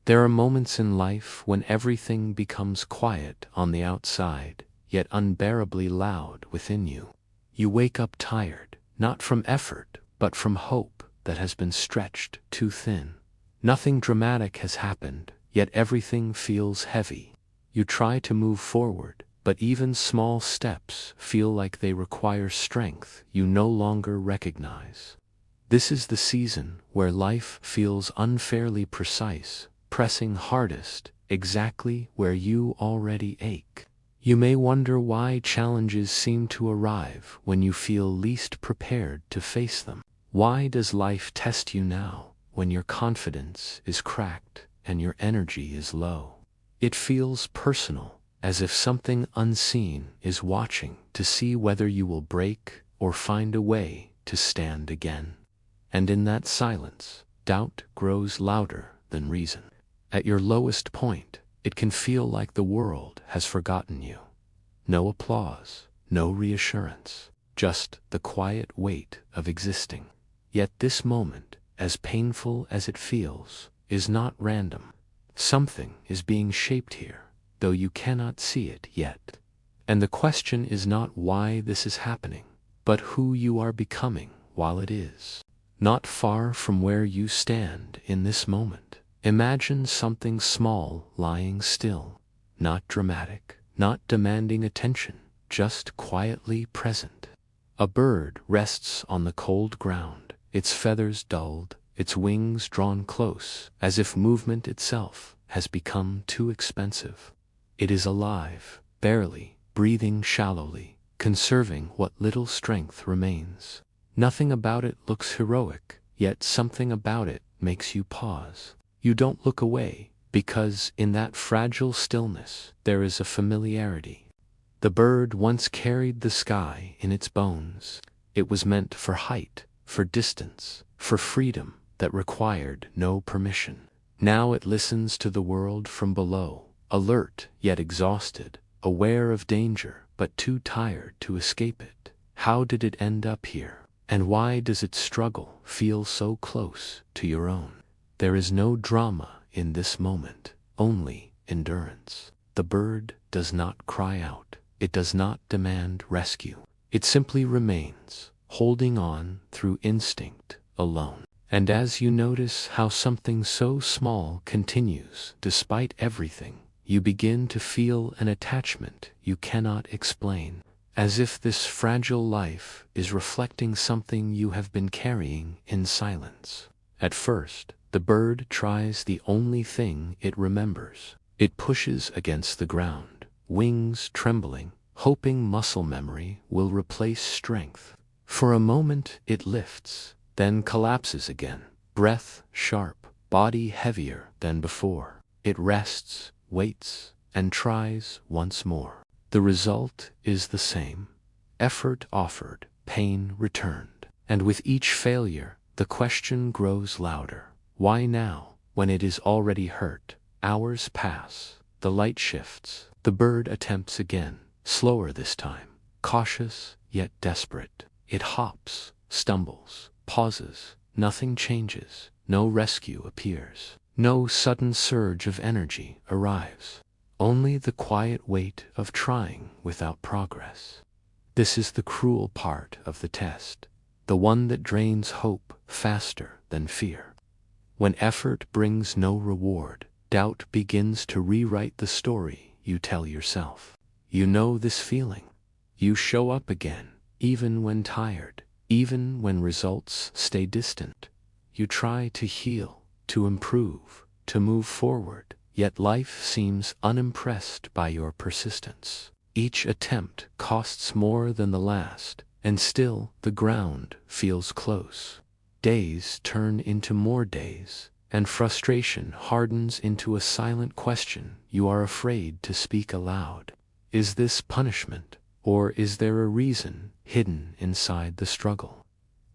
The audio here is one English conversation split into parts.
There are moments in life when everything becomes quiet on the outside, yet unbearably loud within you. You wake up tired, not from effort, but from hope that has been stretched too thin. Nothing dramatic has happened, yet everything feels heavy. You try to move forward, but even small steps feel like they require strength you no longer recognize. This is the season where life feels unfairly precise, pressing hardest exactly where you already ache. You may wonder why challenges seem to arrive when you feel least prepared to face them. Why does life test you now, when your confidence is cracked and your energy is low? It feels personal, as if something unseen is watching to see whether you will break or find a way to stand again. And in that silence, doubt grows louder than reason. At your lowest point, it can feel like the world has forgotten you. No applause, no reassurance, just the quiet weight of existing. Yet this moment, as painful as it feels, is not random. Something is being shaped here, though you cannot see it yet. And the question is not why this is happening, but who you are becoming while it is. Not far from where you stand in this moment, imagine something small lying still, not dramatic, not demanding attention, just quietly present. A bird rests on the cold ground, its feathers dulled, its wings drawn close, as if movement itself has become too expensive. It is alive, barely, breathing shallowly, conserving what little strength remains. Nothing about it looks heroic, yet something about it makes you pause. You don't look away, because in that fragile stillness there is a familiarity. The bird once carried the sky in its bones. It was meant for height, for distance, for freedom that required no permission. Now it listens to the world from below, alert yet exhausted, aware of danger but too tired to escape it. How did it end up here? And why does its struggle feel so close to your own? There is no drama in this moment, only endurance. The bird does not cry out. It does not demand rescue. It simply remains, holding on through instinct alone. And as you notice how something so small continues despite everything, you begin to feel an attachment you cannot explain, as if this fragile life is reflecting something you have been carrying in silence. At first, the bird tries the only thing it remembers. It pushes against the ground, wings trembling, hoping muscle memory will replace strength. For a moment it lifts, then collapses again, breath sharp, body heavier than before. It rests, waits, and tries once more. The result is the same. Effort offered, pain returned. And with each failure, the question grows louder. Why now, when it is already hurt? Hours pass, the light shifts. The bird attempts again, slower this time, cautious yet desperate. It hops, stumbles, pauses. Nothing changes. No rescue appears. No sudden surge of energy arrives. Only the quiet weight of trying without progress. This is the cruel part of the test, the one that drains hope faster than fear. When effort brings no reward, doubt begins to rewrite the story you tell yourself. You know this feeling. You show up again, even when tired, even when results stay distant. You try to heal, to improve, to move forward, yet life seems unimpressed by your persistence. Each attempt costs more than the last, and still the ground feels close. Days turn into more days, and frustration hardens into a silent question you are afraid to speak aloud. Is this punishment, or is there a reason hidden inside the struggle?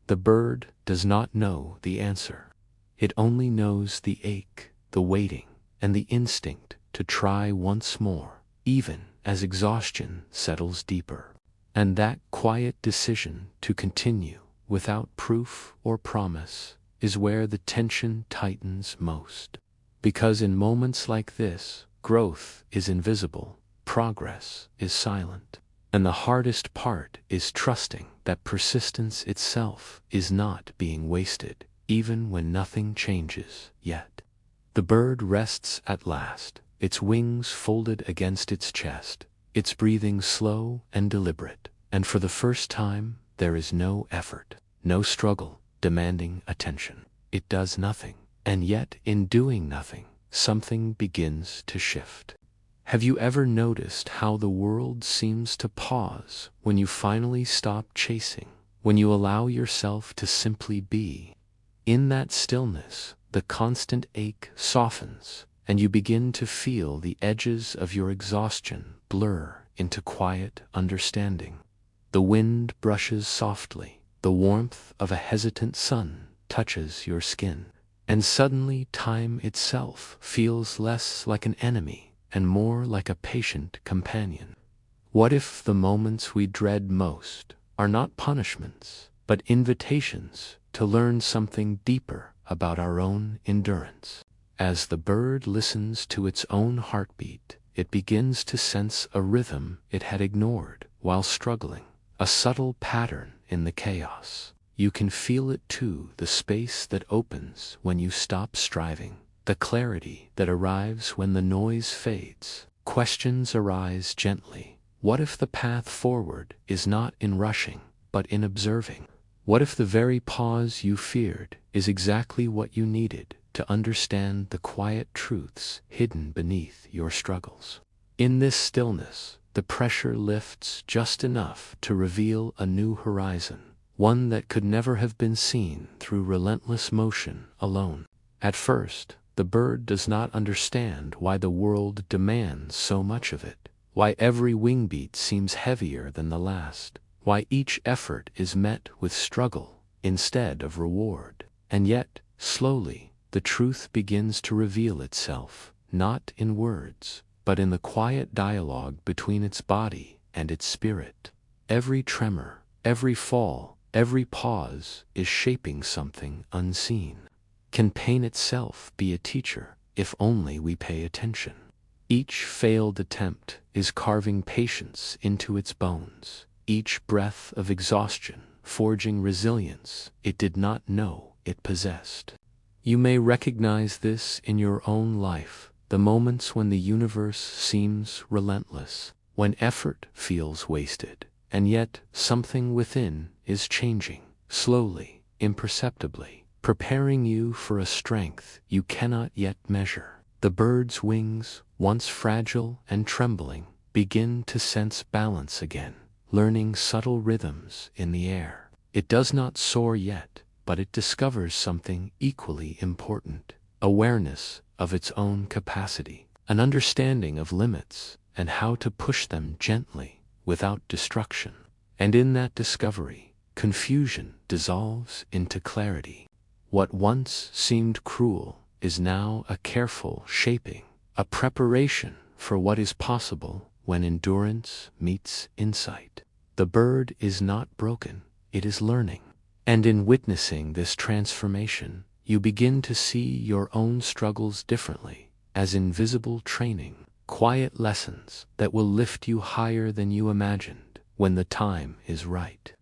The bird does not know the answer. It only knows the ache, the waiting, and the instinct to try once more, even as exhaustion settles deeper. And that quiet decision to continue, without proof or promise, is where the tension tightens most. Because in moments like this, growth is invisible, progress is silent. And the hardest part is trusting that persistence itself is not being wasted, even when nothing changes yet. The bird rests at last, its wings folded against its chest, its breathing slow and deliberate, and for the first time there is no effort, no struggle demanding attention. It does nothing, and yet in doing nothing, something begins to shift. Have you ever noticed how the world seems to pause when you finally stop chasing, when you allow yourself to simply be? In that stillness, the constant ache softens, and you begin to feel the edges of your exhaustion blur into quiet understanding. The wind brushes softly, the warmth of a hesitant sun touches your skin, and suddenly time itself feels less like an enemy and more like a patient companion. What if the moments we dread most are not punishments, but invitations to learn something deeper about our own endurance? As the bird listens to its own heartbeat, it begins to sense a rhythm it had ignored while struggling, a subtle pattern in the chaos. You can feel it too, the space that opens when you stop striving, the clarity that arrives when the noise fades. Questions arise gently. What if the path forward is not in rushing, but in observing? What if the very pause you feared is exactly what you needed to understand the quiet truths hidden beneath your struggles? In this stillness, the pressure lifts just enough to reveal a new horizon, one that could never have been seen through relentless motion alone. At first, the bird does not understand why the world demands so much of it, why every wingbeat seems heavier than the last, why each effort is met with struggle instead of reward. And yet, slowly, the truth begins to reveal itself, not in words, but in the quiet dialogue between its body and its spirit. Every tremor, every fall, every pause is shaping something unseen. Can pain itself be a teacher if only we pay attention? Each failed attempt is carving patience into its bones, each breath of exhaustion forging resilience it did not know it possessed. You may recognize this in your own life, the moments when the universe seems relentless, when effort feels wasted, and yet something within is changing, slowly, imperceptibly, preparing you for a strength you cannot yet measure. The bird's wings, once fragile and trembling, begin to sense balance again, learning subtle rhythms in the air. It does not soar yet, but it discovers something equally important: awareness of its own capacity, an understanding of limits and how to push them gently without destruction. And in that discovery, confusion dissolves into clarity. What once seemed cruel is now a careful shaping, a preparation for what is possible when endurance meets insight. The bird is not broken, it is learning. And in witnessing this transformation, you begin to see your own struggles differently, as invisible training, quiet lessons that will lift you higher than you imagined when the time is right.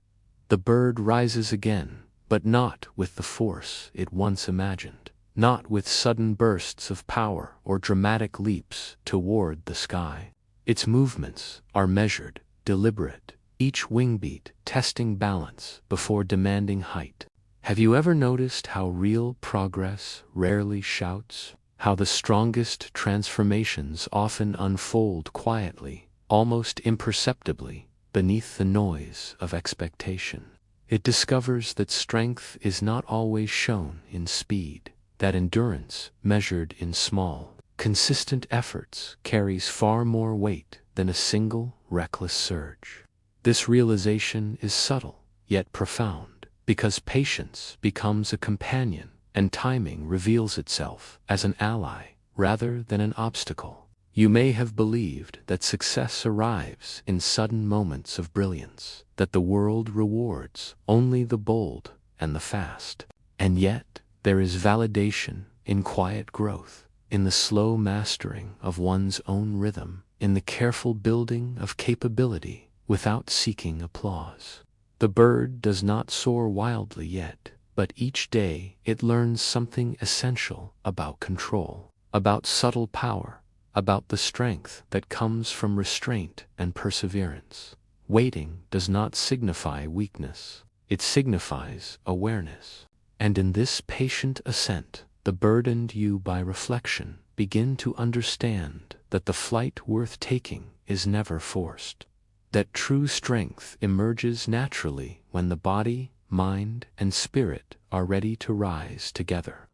The bird rises again, but not with the force it once imagined, not with sudden bursts of power or dramatic leaps toward the sky. Its movements are measured, deliberate, each wingbeat testing balance before demanding height. Have you ever noticed how real progress rarely shouts? How the strongest transformations often unfold quietly, almost imperceptibly, beneath the noise of expectation? It discovers that strength is not always shown in speed, that endurance, measured in small, consistent efforts, carries far more weight than a single, reckless surge. This realization is subtle, yet profound, because patience becomes a companion and timing reveals itself as an ally rather than an obstacle. You may have believed that success arrives in sudden moments of brilliance, that the world rewards only the bold and the fast. And yet, there is validation in quiet growth, in the slow mastering of one's own rhythm, in the careful building of capability without seeking applause. The bird does not soar wildly yet, but each day it learns something essential about control, about subtle power, about the strength that comes from restraint and perseverance. Waiting does not signify weakness, it signifies awareness. And in this patient ascent, the burdened you by reflection begin to understand that the flight worth taking is never forced, that true strength emerges naturally when the body, mind, and spirit are ready to rise together.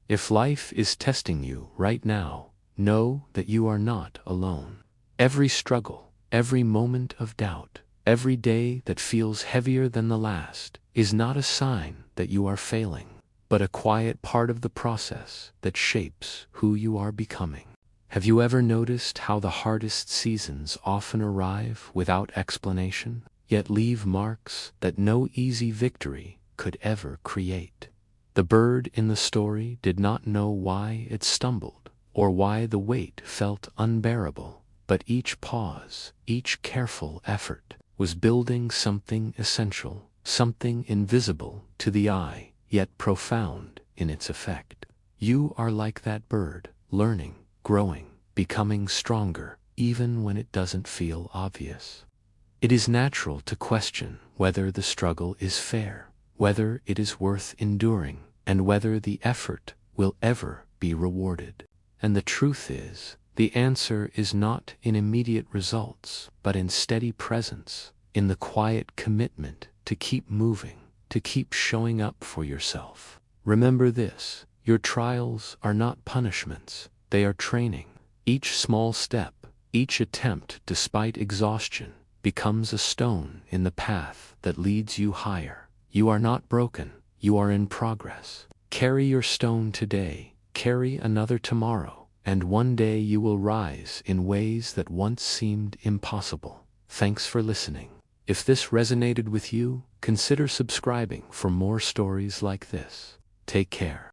If life is testing you right now, know that you are not alone. Every struggle, every moment of doubt, every day that feels heavier than the last is not a sign that you are failing, but a quiet part of the process that shapes who you are becoming. Have you ever noticed how the hardest seasons often arrive without explanation, yet leave marks that no easy victory could ever create? The bird in the story did not know why it stumbled, or why the weight felt unbearable, but each pause, each careful effort, was building something essential, something invisible to the eye, yet profound in its effect. You are like that bird, learning, growing, becoming stronger, even when it doesn't feel obvious. It is natural to question whether the struggle is fair, whether it is worth enduring, and whether the effort will ever be rewarded. And the truth is, the answer is not in immediate results, but in steady presence, in the quiet commitment to keep moving, to keep showing up for yourself. Remember this: your trials are not punishments, they are training. Each small step, each attempt despite exhaustion, becomes a stone in the path that leads you higher. You are not broken, you are in progress. Carry your stone today, carry another tomorrow, and one day you will rise in ways that once seemed impossible. Thanks for listening. If this resonated with you, consider subscribing for more stories like this. Take care.